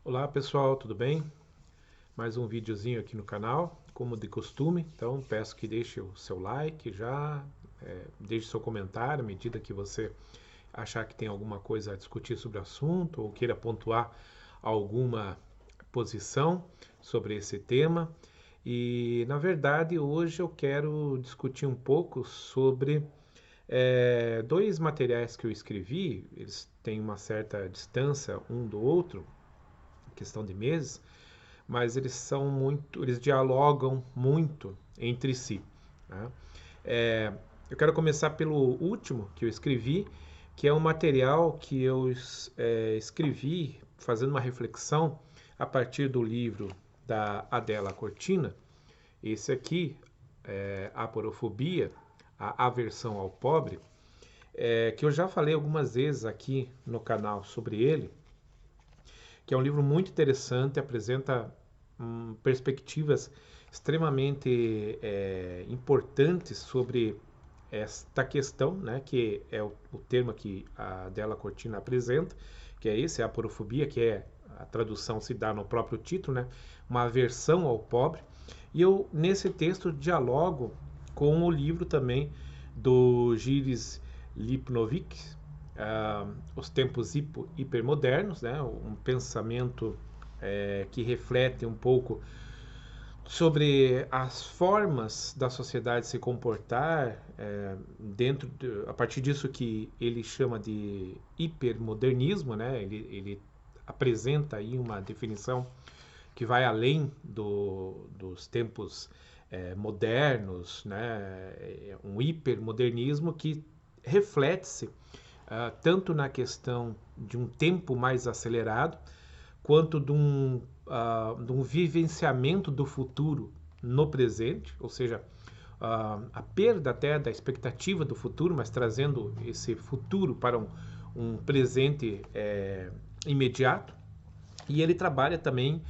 Olá pessoal, tudo bem? Mais um videozinho aqui no canal, como de costume. Então peço que deixe o seu like já, deixe seu comentário à medida que você achar que tem alguma coisa a discutir sobre o assunto ou queira pontuar alguma posição sobre esse tema. E na verdade hoje eu quero discutir um pouco sobre dois materiais que eu escrevi. Eles têm uma certa distância um do outro, questão de meses, mas eles dialogam muito entre si, né? Eu quero começar pelo último que eu escrevi, que é um material que eu escrevi fazendo uma reflexão a partir do livro da Adela Cortina. Esse aqui, Aporofobia, a aversão ao pobre, que eu já falei algumas vezes aqui no canal sobre ele, que é um livro muito interessante, apresenta perspectivas extremamente importantes sobre esta questão, né, que é o termo que a Adela Cortina apresenta, que é esse, a aporofobia, que é a tradução se dá no próprio título, né, uma aversão ao pobre. E eu, nesse texto, dialogo com o livro também do Gilles Lipnovic, Os Tempos Hipermodernos, né, um pensamento que reflete um pouco sobre as formas da sociedade se comportar a partir disso que ele chama de hipermodernismo, né? Ele apresenta aí uma definição que vai além dos tempos modernos, né? Um hipermodernismo que reflete-se tanto na questão de um tempo mais acelerado, quanto de um vivenciamento do futuro no presente, ou seja, a perda até da expectativa do futuro, mas trazendo esse futuro para um presente imediato. E ele trabalha também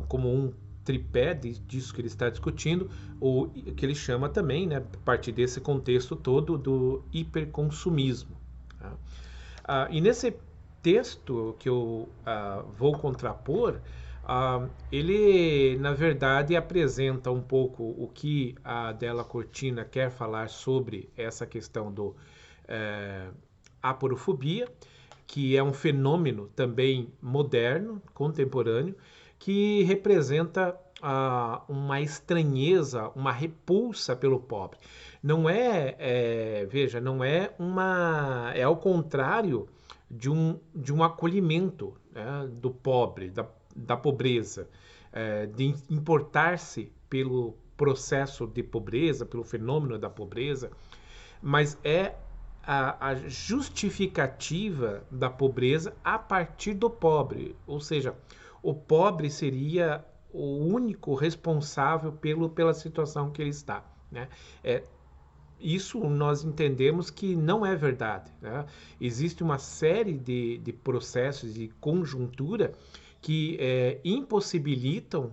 como um tripé disso que ele está discutindo, o que ele chama também, né, a partir desse contexto todo, do hiperconsumismo. Tá? E nesse texto que eu vou contrapor, ele, na verdade, apresenta um pouco o que a Adela Cortina quer falar sobre essa questão do aporofobia, que é um fenômeno também moderno, contemporâneo, que representa uma estranheza, uma repulsa pelo pobre. Não veja, não é uma. É ao contrário de um acolhimento, né, do pobre, da pobreza, de importar-se pelo processo de pobreza, pelo fenômeno da pobreza, mas é a justificativa da pobreza a partir do pobre. Ou seja, o pobre seria o único responsável pela situação que ele está, né? Isso nós entendemos que não é verdade, né? Existe uma série de processos de conjuntura que impossibilitam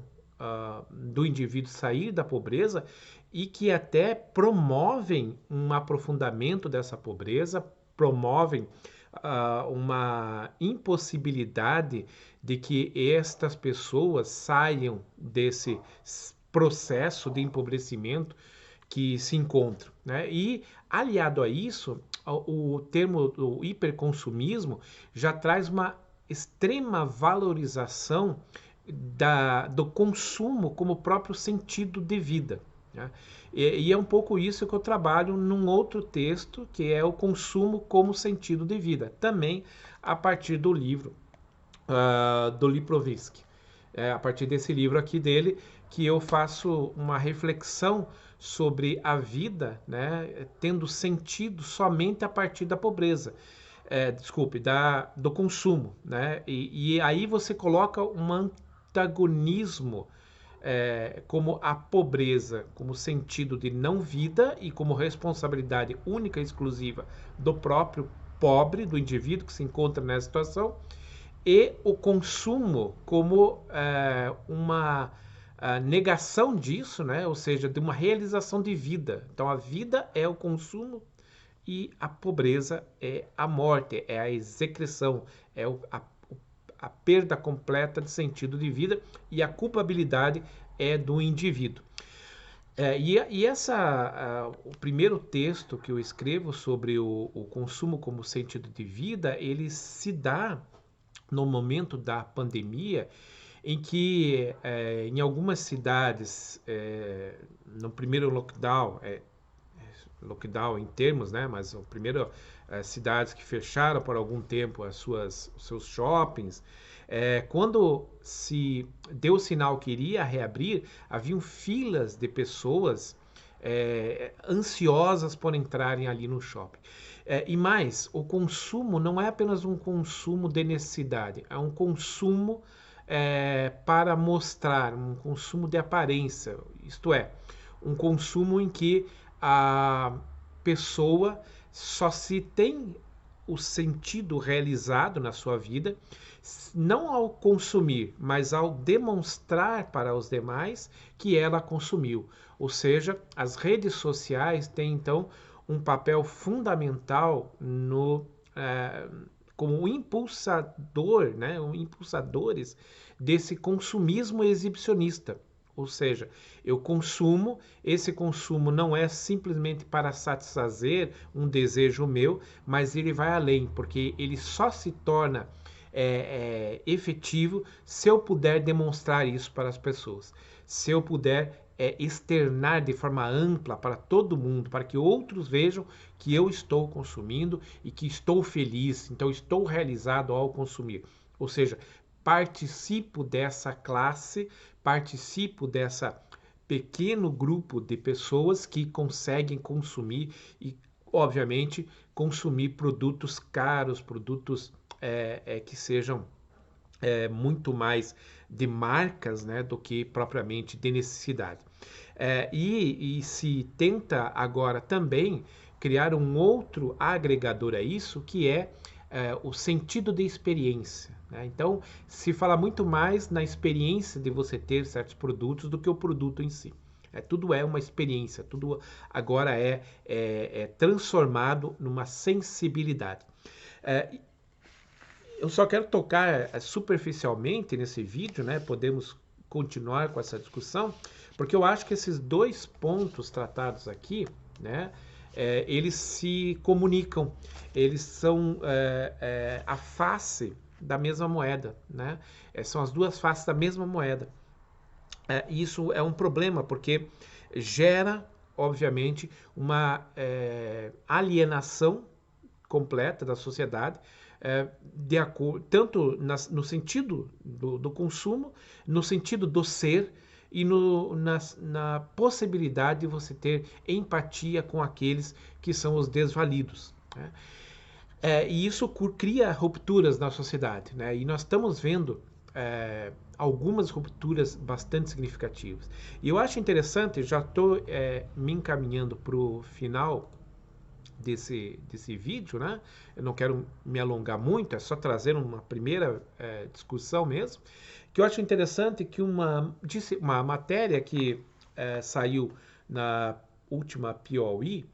do indivíduo sair da pobreza e que até promovem um aprofundamento dessa pobreza, promovem uma impossibilidade de que estas pessoas saiam desse processo de empobrecimento que se encontram, né? E aliado a isso, o termo do hiperconsumismo já traz uma extrema valorização do consumo como próprio sentido de vida, né? E é um pouco isso que eu trabalho num outro texto, que é o consumo como sentido de vida, também a partir do livro do Liprovitsky. A partir desse livro aqui dele, que eu faço uma reflexão sobre a vida, né, tendo sentido somente a partir da pobreza. Desculpe, do consumo, né? E aí você coloca um antagonismo como a pobreza, como sentido de não vida e como responsabilidade única e exclusiva do próprio pobre, do indivíduo que se encontra nessa situação, e o consumo como uma negação disso, né? Ou seja, de uma realização de vida. Então a vida é o consumo e a pobreza é a morte, é a execração, é a perda completa de sentido de vida e a culpabilidade é do indivíduo. O primeiro texto que eu escrevo sobre o consumo como sentido de vida, ele se dá no momento da pandemia, em que em algumas cidades, no primeiro lockdown em termos, né, mas o primeiro cidades que fecharam por algum tempo os seus shoppings, quando se deu o sinal que iria reabrir, haviam filas de pessoas ansiosas por entrarem ali no shopping. E mais, o consumo não é apenas um consumo de necessidade, é um consumo para mostrar, um consumo de aparência, isto é, um consumo em que a pessoa só se tem o sentido realizado na sua vida, não ao consumir, mas ao demonstrar para os demais que ela consumiu. Ou seja, as redes sociais têm então um papel fundamental como impulsador, né, impulsadores desse consumismo exibicionista. Ou seja, eu consumo, esse consumo não é simplesmente para satisfazer um desejo meu, mas ele vai além, porque ele só se torna efetivo se eu puder demonstrar isso para as pessoas, se eu puder externar de forma ampla para todo mundo, para que outros vejam que eu estou consumindo e que estou feliz, então estou realizado ao consumir. Ou seja, participo dessa classe, participo dessa pequeno grupo de pessoas que conseguem consumir e, obviamente, consumir produtos caros, produtos que sejam muito mais de marcas, né, do que propriamente de necessidade. E se tenta agora também criar um outro agregador a isso, que é o sentido de experiência. Né? Então, se fala muito mais na experiência de você ter certos produtos do que o produto em si. Tudo é uma experiência, tudo agora é transformado numa sensibilidade. Eu só quero tocar superficialmente nesse vídeo, né? Podemos continuar com essa discussão, porque eu acho que esses dois pontos tratados aqui, né? Eles se comunicam, eles são a face da mesma moeda, né? São as duas faces da mesma moeda. Isso é um problema, porque gera, obviamente, uma alienação completa da sociedade, tanto no sentido do consumo, no sentido do ser e na possibilidade de você ter empatia com aqueles que são os desvalidos. Né? E isso cria rupturas na sociedade, né? E nós estamos vendo algumas rupturas bastante significativas. E eu acho interessante, já estou me encaminhando para o final desse vídeo, né? Eu não quero me alongar muito, é só trazer uma primeira discussão mesmo, que eu acho interessante que uma matéria que saiu na última POI,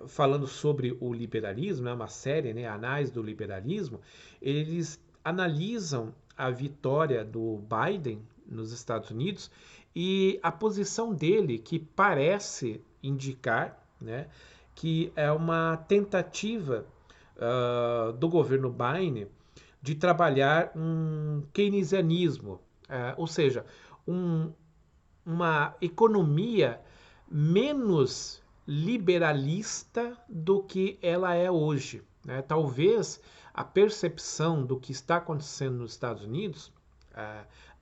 falando sobre o liberalismo, é uma série, né, Anais do Liberalismo, eles analisam a vitória do Biden nos Estados Unidos e a posição dele, que parece indicar, né, que é uma tentativa do governo Biden de trabalhar um keynesianismo, ou seja, uma economia menos liberalista do que ela é hoje. Né? Talvez a percepção do que está acontecendo nos Estados Unidos,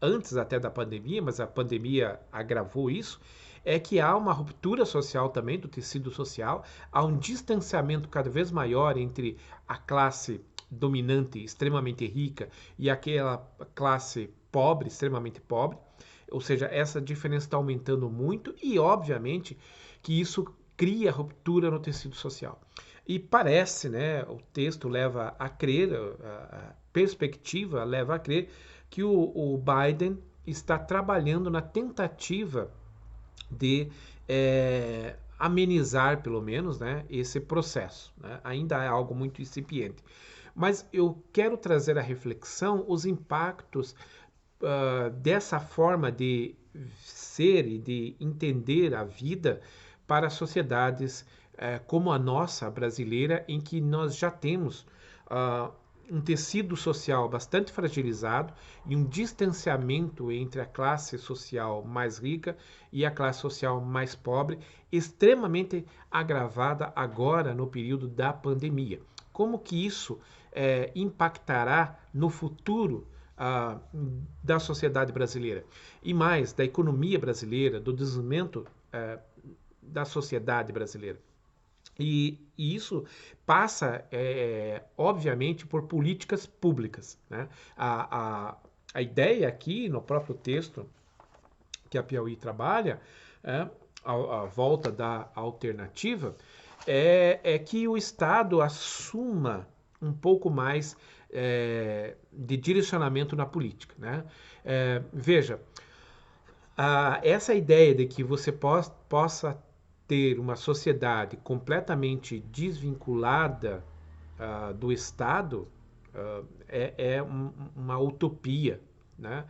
antes até da pandemia, mas a pandemia agravou isso, é que há uma ruptura social também, do tecido social, há um distanciamento cada vez maior entre a classe dominante, extremamente rica, e aquela classe pobre, extremamente pobre, ou seja, essa diferença está aumentando muito e, obviamente, que isso cria ruptura no tecido social. E parece, né, o texto leva a crer, a perspectiva leva a crer que o Biden está trabalhando na tentativa de amenizar, pelo menos, né, esse processo. Né? Ainda é algo muito incipiente. mas eu quero trazer à reflexão os impactos dessa forma de ser e de entender a vida para sociedades como a nossa brasileira, em que nós já temos um tecido social bastante fragilizado e um distanciamento entre a classe social mais rica e a classe social mais pobre, extremamente agravada agora no período da pandemia. Como que isso impactará no futuro da sociedade brasileira e mais da economia brasileira, do desenvolvimento da sociedade brasileira? E isso passa, obviamente, por políticas públicas, né? A ideia aqui, no próprio texto que a Piauí trabalha, a volta da alternativa, é que o Estado assuma um pouco mais de direcionamento na política, né? Veja, essa ideia de que você possa ter uma sociedade completamente desvinculada do Estado é uma utopia, né?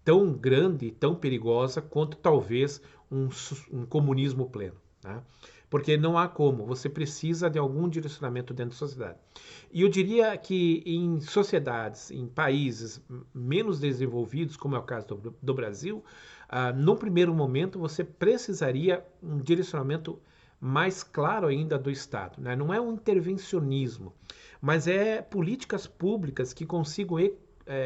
Tão grande e tão perigosa quanto talvez um comunismo pleno, né? Porque não há como, você precisa de algum direcionamento dentro da sociedade. E eu diria que em sociedades, em países menos desenvolvidos, como é o caso do Brasil, no primeiro momento você precisaria um direcionamento mais claro ainda do Estado, né? Não é um intervencionismo, mas é políticas públicas que consigam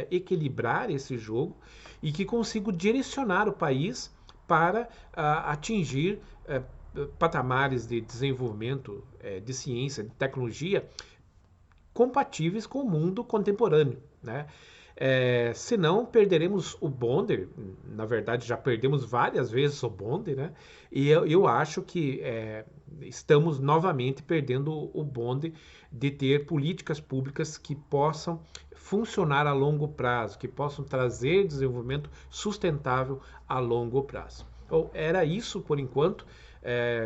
equilibrar esse jogo e que consigam direcionar o país para atingir patamares de desenvolvimento de ciência, de tecnologia compatíveis com o mundo contemporâneo, né? Senão perderemos o bonde, na verdade já perdemos várias vezes o bonde, né? E eu acho que estamos novamente perdendo o bonde de ter políticas públicas que possam funcionar a longo prazo, que possam trazer desenvolvimento sustentável a longo prazo. Então, era isso por enquanto.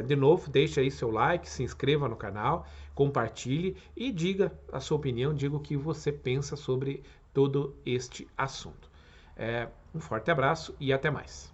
De novo, deixe aí seu like, se inscreva no canal, compartilhe e diga a sua opinião, diga o que você pensa sobre todo este assunto. Um forte abraço e até mais.